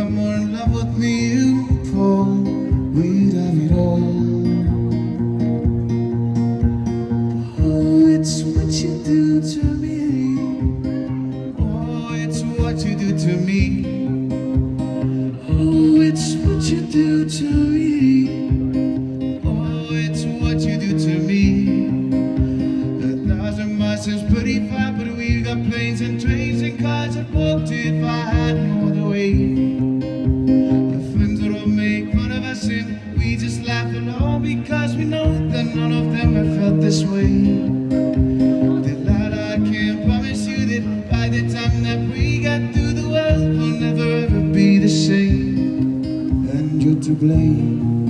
come more in love with me, you fall. We'd have it all. Oh, it's what you do to me. Oh, it's what you do to me. Oh, it's what you do to me. Oh, it's what you do to me. 1,000 miles since pretty far, but we've got planes and trains and cars that walked if I had no other way. The friends that all make fun of us and we just laugh along because we know that none of them have felt this way. Delight, I can promise you that by the time that we get through the world, we'll never ever be the same. And you're to blame.